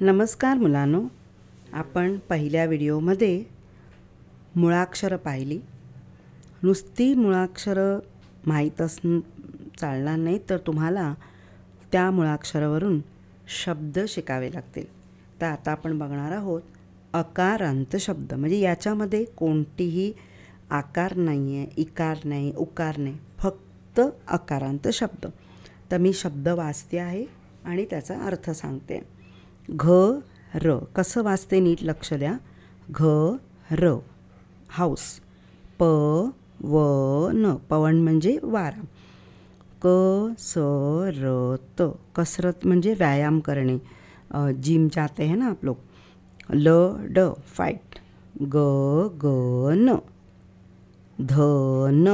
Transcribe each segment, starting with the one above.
नमस्कार मुलांनो, आपण पहिल्या व्हिडिओमध्ये मुळाक्षरं पाहिली. नुसती मुळाक्षरं माहीत चालणार नाही, तर तुम्हाला त्या मुळाक्षरावरून शब्द शिकावे लागतील. तर आता आपण बघणार आहोत अकारांत शब्द. म्हणजे याच्यामध्ये कोणतीही आकार नाही आहे, इकार नाही, उकार नाही, फक्त अकारांत शब्द. तर मी शब्द वाचते आहे आणि त्याचा अर्थ सांगते. घर, कसं वाचते नीट लक्ष द्या. घर, हाऊस. पवन, पवन म्हणजे वारा. कसरत, कसरत म्हणजे व्यायाम करणे, जिम जाते हैं ना आप लोग. लड, फाइट. गगन. धन,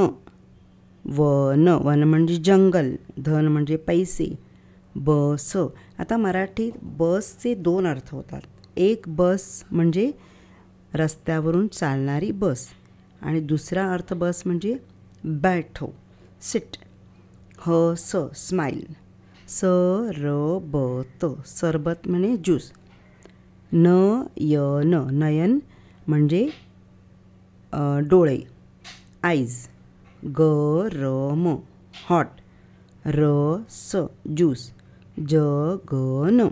वन, वन म्हणजे जंगल, धन म्हणजे पैसे. बस, आता मराठीत बसचे दोन अर्थ होतात. एक बस म्हणजे रस्त्यावरून चालणारी बस आणि दुसरा अर्थ बस म्हणजे बैठो, सिट. हस, स्माइल. सरबत, सरबत म्हणजे ज्यूस. नयन, नयन म्हणजे डोळे, आईज. गरम, हॉट. रस, ज्यूस. जगन.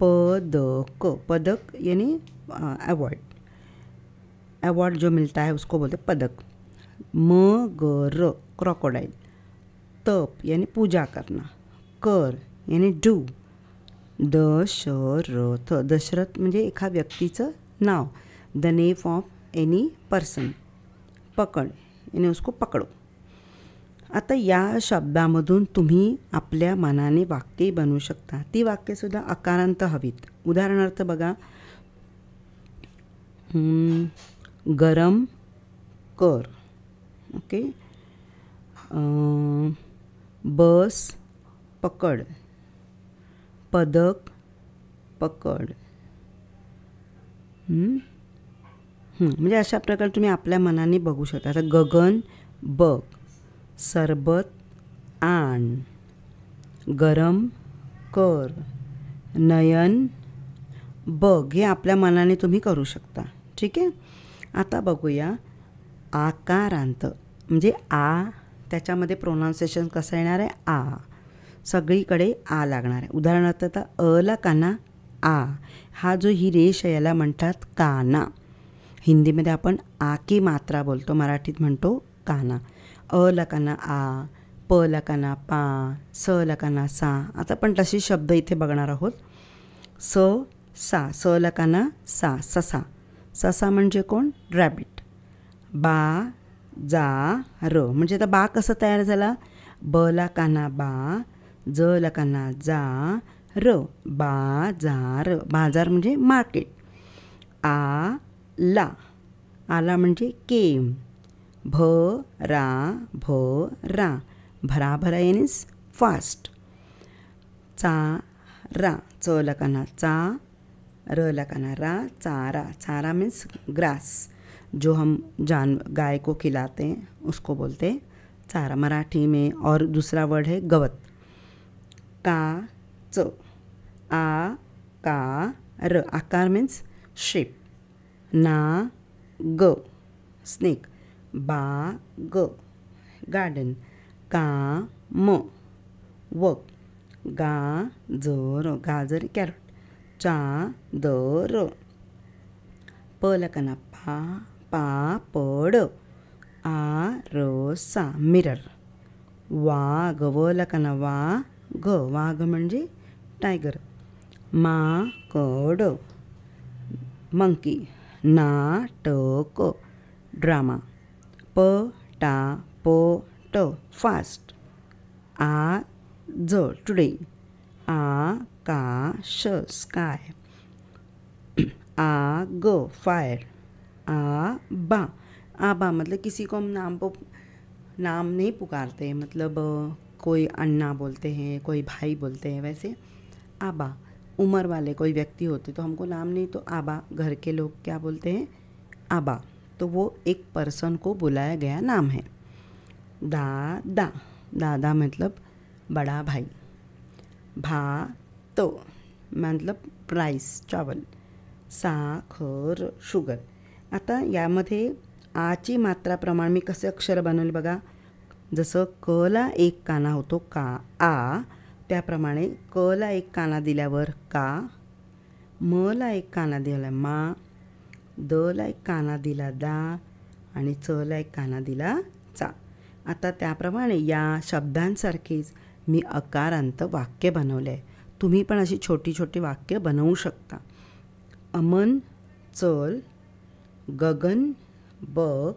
पदक, पदक यानी अवार्ड, अवार्ड जो मिलता है उसको बोलते पदक. मगर, क्रोकोडाइल. तप यानी पूजा करना. कर यानी डू. दशरथ, दशरथ म्हणजे एका व्यक्तीचं नाव, the name of any person. पकड यानी उसको पकडो. आता या शब्दामधून तुम्ही आपल्या मनाने वाक्ये बनवू शकता. ती वाक्यसुद्धा अकारांत हवीत. उदाहरणार्थ बघा, गरम कर. ओके. बस पकड. पदक पकड. म्हणजे अशा प्रकारे तुम्ही आपल्या मनाने बघू शकता. आता गगन बघ. सरबत आण. गरम कर. नयन बघ. हे आपल्या मनाने तुम्ही करू शकता. ठीक आहे. आता बघूया आकारांत. म्हणजे आ, त्याच्यामध्ये प्रोनाउन्सिएशन कसं येणार आहे, आ. सगळीकडे आ लागणार आहे. उदाहरणार्थ आता अला काना आ, हा जो ही रेष आहे याला म्हणतात काना. हिंदीमध्ये आपण आ की मात्रा बोलतो, मराठीत म्हणतो काना. अ लकाना आ, प लकाना पा, स लकाना सा. आता आपण तशी शब्द इथे बघणार आहोत. स, सा. स लकाना सा, ससा. ससा म्हणजे कोण, रॅबिट. बा, जा, र. म्हणजे आता बा कसं तयार झाला, ब लकाना बा, ज लकाना जा, र. बाजार, बाजार म्हणजे मार्केट. आ ला, आला म्हणजे केम. भरा, भरा. भरा भरा यानीच फास्ट. चारा, च लकाना चा, र लकाना रा, चारा. चारा मीन्स ग्रास, जो हम गाय को खिलाते हैं उसको बोलते हैं चारा मराठी में. और दूसरा वर्ड है गवत. का च, आ का र. आकार मीन्स शेप. ना ग, स्नेक. बाग, गार्डन. काम, वर्क. गाजर, गाजर कॅरट. चादर. प लकाना पा, पापड. आरसा, मिरर. वाघ, व लकाना वा, ग, वाघ म्हणजे टायगर. माकड, मंकी. नाटक, ड्रामा. पटापट, फास्ट. आज, टुडे. आकाश, स्काय. आग, फायर. आबा, आबा मतलब किसी को हम नाम नहीं पुकारते हैं, मतलब कोई अन्ना बोलते हैं, कोई भाई बोलते हैं, वैसे आबा. उम्र वाले कोई व्यक्ति होते तो हमको नाम नहीं, तो आबा. घर के लोग क्या बोलते हैं, आबा. तो वो एक पर्सन को बुलाया गया नाम है. दादा, दादा मतलब बड़ा भाई. भात, मतलब राईस चावल. साखर शुगर. आता यामध्ये आची मात्राप्रमाणे मी कसे अक्षर बनवले बघा. जसं कला एक काना होतो का आ, त्याप्रमाणे कला एक काना दिल्यावर का, मला एक काना दिला मा, दला एक काना दिला दा आणि चला एक काना दिला चा. आता त्याप्रमाणे या शब्दांसारखेच मी अकारांत वाक्य बनवले आहे. तुम्ही पण अशी छोटी छोटी वाक्य बनवू शकता. अमन चल, गगन बघ,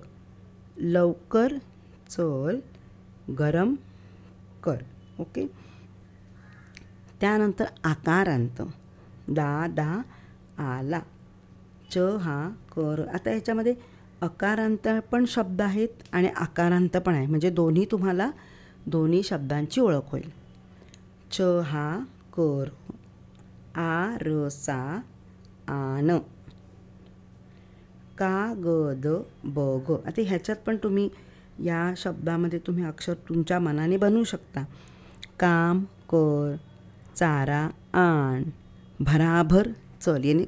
लवकर चल, गरम कर. ओके. त्यानंतर आकारांत दा दा आला, च हा कर. आता ह्याच्यामध्ये अकारांत पण शब्द आहेत आणि आकारांत पण आहे, म्हणजे दोन्ही तुम्हाला दोन्ही शब्दांची ओळख होईल. च हा कर, आ र सा आन, कागद बघ. आता ह्याच्यात पण तुम्ही या शब्दामध्ये तुम्ही अक्षर तुमच्या मनाने बनवू शकता. काम कर, चारा आण, भराभर चल याने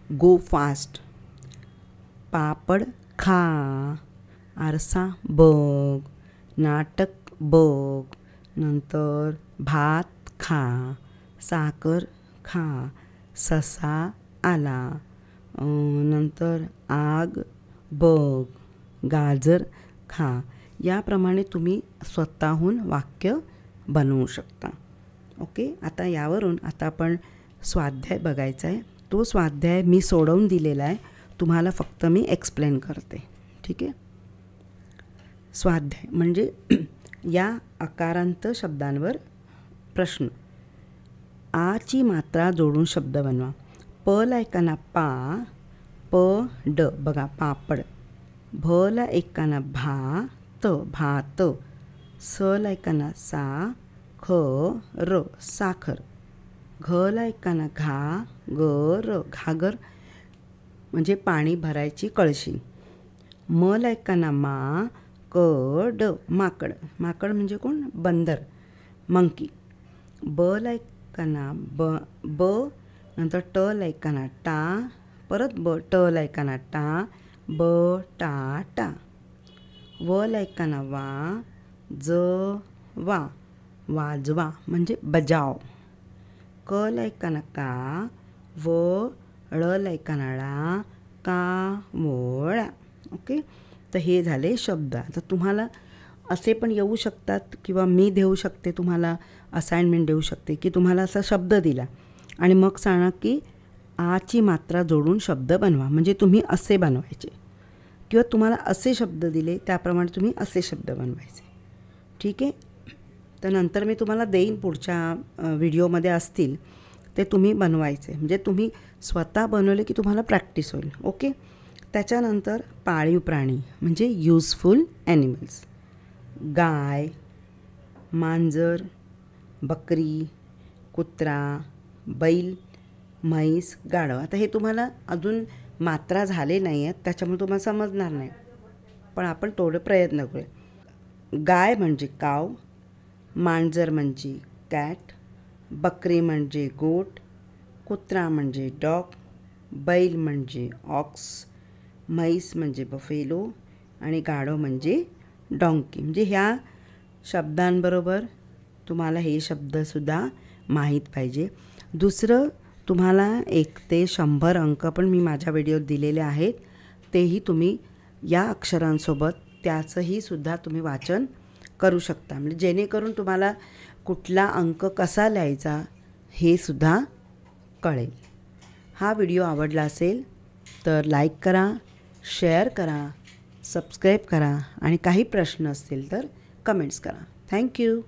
गो फास्ट, पापड खा, आरसा बघ, नाटक बघ, नंतर भात खा, साखर खा, ससा आला, नंतर आग बघ, गाजर खा. याप्रमाणे तुम्ही स्वतःहून वाक्य बनवू शकता. ओके. आता यावरून आता आपण स्वाध्याय बघायचा आहे. तो स्वाध्याय मी सोडवून दिलेला आहे, तुम्हाला फक्त मी एक्सप्लेन करते. ठीक आहे. स्वाध्याय म्हणजे या अकारांत शब्दांवर प्रश्न. आची मात्रा जोडून शब्द बनवा. प ला एकाना पा, प ड बघा पापड. भ ला एकाना भा त भात. स ला एकाना सा, ख र साखर. घ ला एकाना घा, ग र घागर म्हणजे पाणी भरायची कळशी. म ला एकाना मा, क ड माकड. माकड म्हणजे कोण? बंदर, मंकी. ब ला एकाना ब, नंतर ट ला एकाना टा, परत ट ला एकाना टा, ब टा टा. व ला एकाना वा, ज वा वाजवा म्हणजे बजाव. क ला एकाना का, व ळ ला एकाना ळा, का वळा. ओके. तर हे झाले शब्द. आता तुम्हाला असे पण येऊ शकतात किंवा मी देऊ शकते, तुम्हाला असाइनमेंट देऊ शकते की तुम्हाला असा शब्द दिला आणि मग सांगा की आची मात्रा जोडून शब्द बनवा, म्हणजे तुम्ही असे बनवायचे. किंवा तुम्हाला असे शब्द दिले त्याप्रमाणे तुम्ही असे शब्द बनवायचे. ठीक आहे. तर नंतर मी तुम्हाला देईन, पुढच्या व्हिडिओमध्ये असतील ते तुम्ही बनवायचे, म्हणजे तुम्ही स्वतः बनवले की तुम्हाला प्रॅक्टिस होईल. ओके. त्याच्यानंतर पाळीव प्राणी म्हणजे यूजफुल ॲनिमल्स. गाय, मांजर, बकरी, कुत्रा, बैल, म्हैस, गाढव. आता हे तुम्हाला अजून मात्रा झाले नाही आहेत त्याच्यामुळे तुम्हाला समजणार नाही, पण आपण थोडे प्रयत्न करूया. गाय म्हणजे काव, मांजर म्हणजे कॅट, बकरी म्हणजे गोट, कुत्रा म्हणजे डॉग, बैल म्हणजे ऑक्स, म्हैस म्हणजे बफेलो आणि गाढव म्हणजे डॉंकी. म्हणजे ह्या शब्दांबरोबर तुम्हाला हे शब्दसुद्धा माहीत पाहिजे. दुसरं, तुम्हाला 1 ते 100 अंक पण मी माझ्या व्हिडिओत दिलेले आहेत, तेही तुम्ही या अक्षरांसोबत त्याचंही सुद्धा तुम्ही वाचन करू शकता, म्हणजे जेणेकरून तुम्हाला कुठला अंक कसा लिहायचा हे सुद्धा कळेल. हा व्हिडिओ आवडला असेल तर लाईक करा, शेअर करा, सबस्क्राईब करा आणि काही प्रश्न असतील तर कमेंट्स करा. थँक्यू.